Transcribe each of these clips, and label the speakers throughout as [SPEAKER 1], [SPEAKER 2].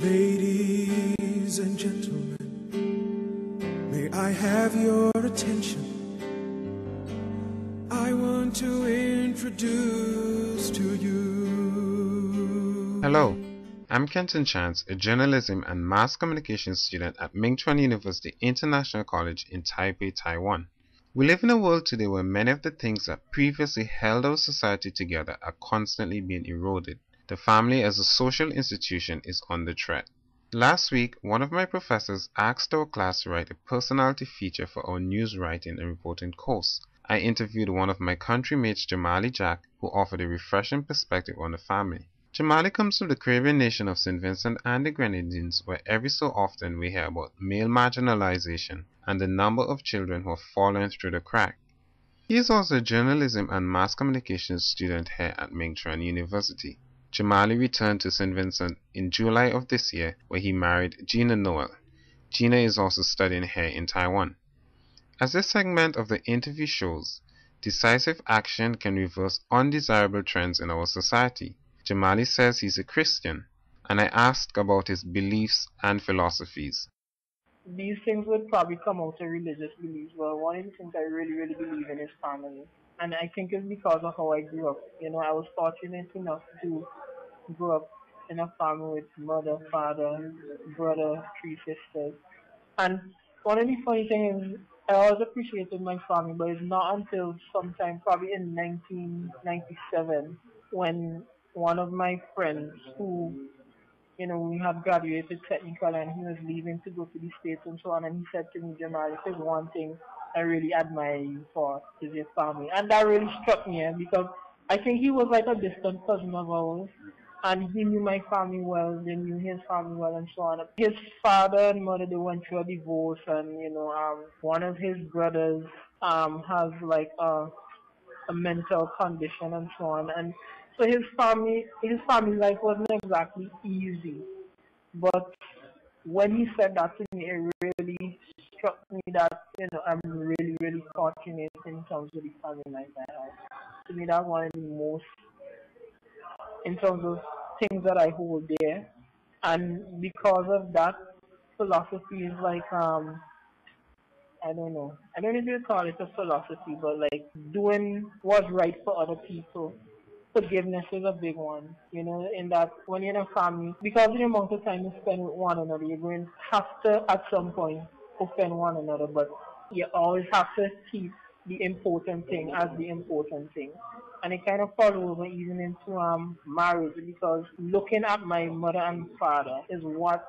[SPEAKER 1] Ladies and gentlemen, may I have your attention? I want to introduce to you.
[SPEAKER 2] Hello, I'm Kenton Chance, a journalism and mass communication student at Ming Chuan University International College in Taipei, Taiwan. We live in a world today where many of the things that previously held our society together are constantly being eroded. The family as a social institution is under threat. Last week, one of my professors asked our class to write a personality feature for our news writing and reporting course. I interviewed one of my countrymates, Jamali Jack, who offered a refreshing perspective on the family. Jamali comes from the Caribbean nation of St. Vincent and the Grenadines, where every so often we hear about male marginalization and the number of children who have fallen through the crack. He is also a journalism and mass communications student here at Ming Chuan University. Jamali returned to St. Vincent in July of this year, where he married Gina Noel. Gina is also studying here in Taiwan. As this segment of the interview shows, decisive action can reverse undesirable trends in our society. Jamali says he's a Christian, and I asked about his beliefs and philosophies.
[SPEAKER 3] These things would probably come out of religious beliefs, but one of the things I really believe in is family. And I think it's because of how I grew up. I was fortunate enough to grow up in a family with mother, father, brother, three sisters. And one of the funny things is I always appreciated my family, but it's not until sometime, probably in 1997, when one of my friends who we had graduated technical and he was leaving to go to the States and so on. And he said to me, Jamal, if there's one thing I really admire you for is your family. And that really struck me because I think he was like a distant cousin of ours. And he knew my family well, they knew his family well and so on. His father and mother, they went through a divorce and, one of his brothers has like a mental condition and so on. And so his family life wasn't exactly easy. But when he said that to me, it really struck me that I'm really fortunate in terms of the family life I have. To me, that's one of the most in terms of things that I hold dear, and because of that, philosophy is like I don't know. I don't know if you call it a philosophy, but like doing what's right for other people. Forgiveness is a big one, in that when you're in a family, because of the amount of time you spend with one another, you're going to have to, at some point, offend one another, but you always have to keep the important thing as the important thing. And it kind of follows over even into marriage, because looking at my mother and father is what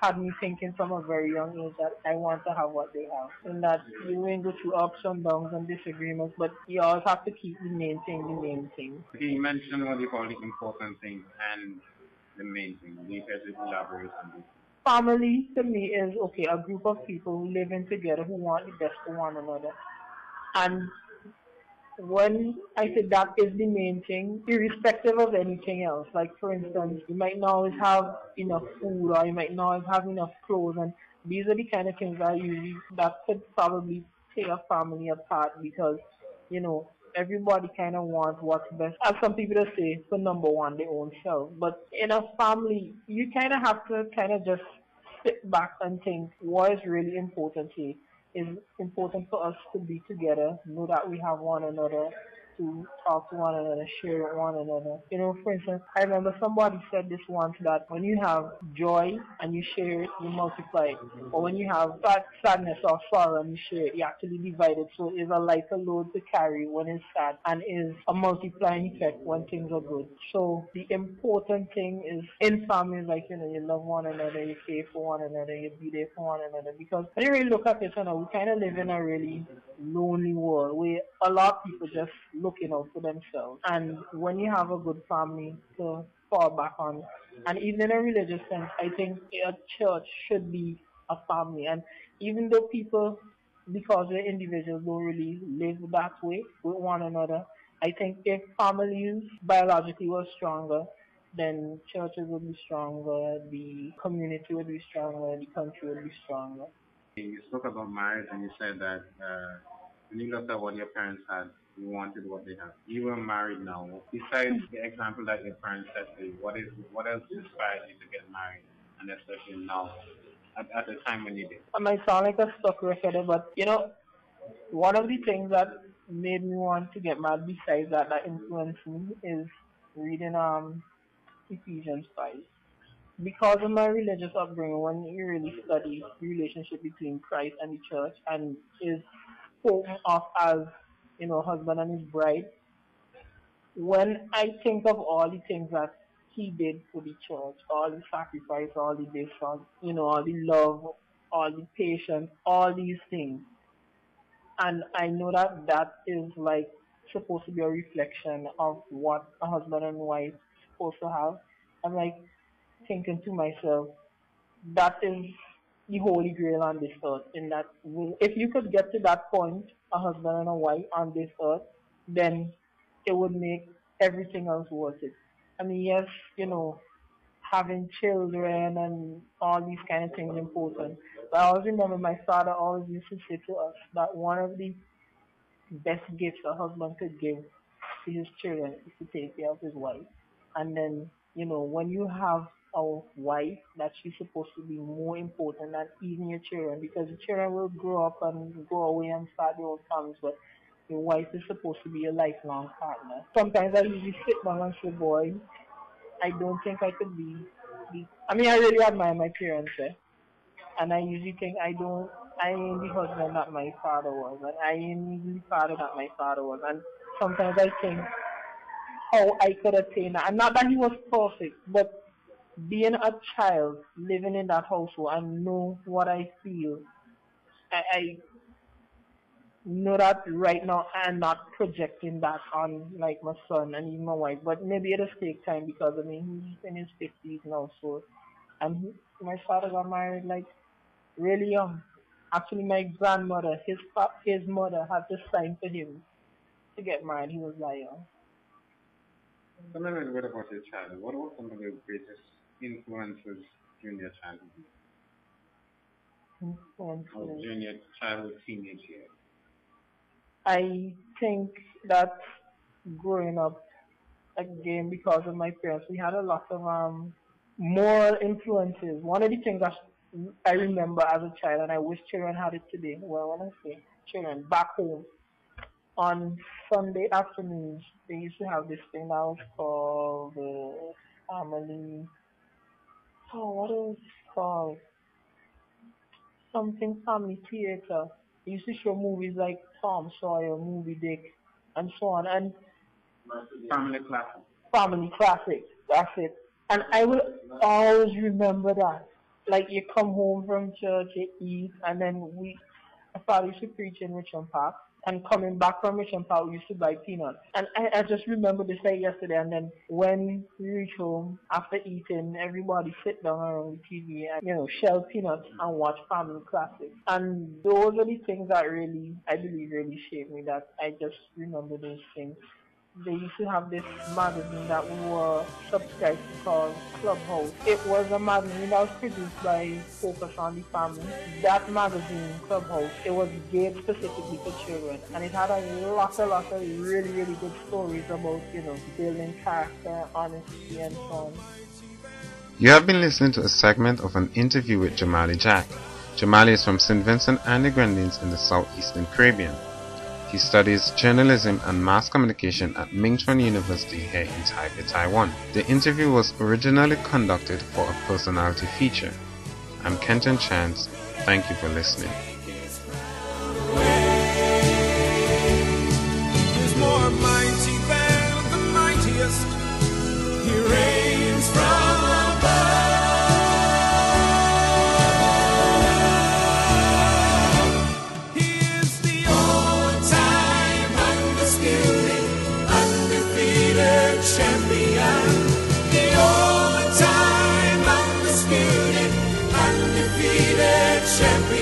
[SPEAKER 3] had me thinking from a very young age that I want to have what they have. And that you will go through ups and downs and disagreements, but you always have to keep the main thing the main thing.
[SPEAKER 2] Okay, you mentioned what you call the important thing and the main thing. Do you guys elaborate on this?
[SPEAKER 3] Family to me is okay, a group of people living together who want the best for one another. And when I say that is the main thing, irrespective of anything else. Like for instance, you might not always have enough food or you might not always have enough clothes, and these are the kind of things that could probably tear a family apart because, you know, everybody kind of wants what's best. As some people say, for number one, their own self. But in a family, you kind of have to kind of just sit back and think what is really important here. It's important for us to be together, know that we have one another, to talk to one another, share with one another. For instance, I remember somebody said this once that when you have joy and you share it, you multiply it. Or when you have sadness or sorrow and you share it, you actually divide it. So it's a lighter load to carry when it's sad and is a multiplying effect when things are good. So the important thing is in families, like, you love one another, you care for one another, you be there for one another. Because when you really look at it, we kind of live in a really lonely world where a lot of people just looking out for themselves. And when you have a good family to fall back on, and even in a religious sense, I think a church should be a family. And even though people, because they're individuals, don't really live that way with one another, I think if families biologically were stronger, then churches would be stronger, the community would be stronger, the country would be stronger.
[SPEAKER 2] You spoke about marriage and you said that when you looked at what your parents had, you wanted what they have. You were married now. Besides the example that your parents set for you, what else inspired you to get married? and especially now, at the time when you did?
[SPEAKER 3] I might sound like a stuck record, but one of the things that made me want to get mad besides that influenced me is reading Ephesians 5. Because of my religious upbringing, when you really study the relationship between Christ and the church and is spoken of as, husband and his bride, when I think of all the things that he did for the church, all the sacrifice, all the this, all the love, all the patience, all these things, and I know that that is like supposed to be a reflection of what a husband and wife supposed to have. I'm like thinking to myself, that is the holy grail on this earth. In that, if you could get to that point, a husband and a wife on this earth, then it would make everything else worth it. I mean, yes, having children and all these kind of things important. But I always remember my father always used to say to us that one of the best gifts a husband could give to his children is to take care of his wife. And then, when you have a wife, that she's supposed to be more important than even your children, because the children will grow up and go away and start their own families, but your wife is supposed to be a lifelong partner. Sometimes I usually sit down and say, boy, I don't think I could I mean, I really admire my parents, and I usually think I ain't the husband that my father was, and I ain't the father that my father was, and sometimes I think how I could attain that. And not that he was perfect, but being a child, living in that household, and know what I feel, I know that right now I'm not projecting that on like my son and even my wife, but maybe it'll take time because I mean he's in his 50s now, so and my father got married like really young. Actually, my grandmother, his mother had to sign for him to get married. He was like young.
[SPEAKER 2] Tell me a little bit about your childhood. What were some of the greatest influences during your childhood? Or during your childhood, teenage years?
[SPEAKER 3] I think that growing up, again, because of my parents, we had a lot of moral influences. One of the things that I remember as a child, and I wish children had it today, well, when I say children, back home, on Sunday afternoons, they used to have this thing that was called family. Oh, what is it called? Something family theater. They used to show movies like Tom Sawyer, Moby Dick, and so on. And
[SPEAKER 2] Family classic.
[SPEAKER 3] family classics. That's it. And I will always remember that. Like you come home from church, you eat, and then my father used to preach in Richmond Park. And coming back from Richmond Park, we used to buy peanuts. And I just remember this like yesterday. And then when we reach home after eating, everybody sit down around the TV and shell peanuts and watch family classics. And those are the things that really, I believe, really shaped me. That I just remember those things. They used to have this magazine that we were subscribed to called Clubhouse. It was a magazine that was produced by Focus on the Family. That magazine, Clubhouse, it was geared specifically for children. And it had a lot of really, really good stories about, building character, honesty, and so on.
[SPEAKER 2] You have been listening to a segment of an interview with Jamali Jack. Jamali is from St. Vincent and the Grenadines in the southeastern Caribbean. He studies journalism and mass communication at Ming Chuan University here in Taipei, Taiwan. The interview was originally conducted for a personality feature. I'm Kenton Chance. Thank you for listening.
[SPEAKER 1] He's more mighty than the mightiest. He reigns from above. Champion, the all-time undisputed, undefeated champion.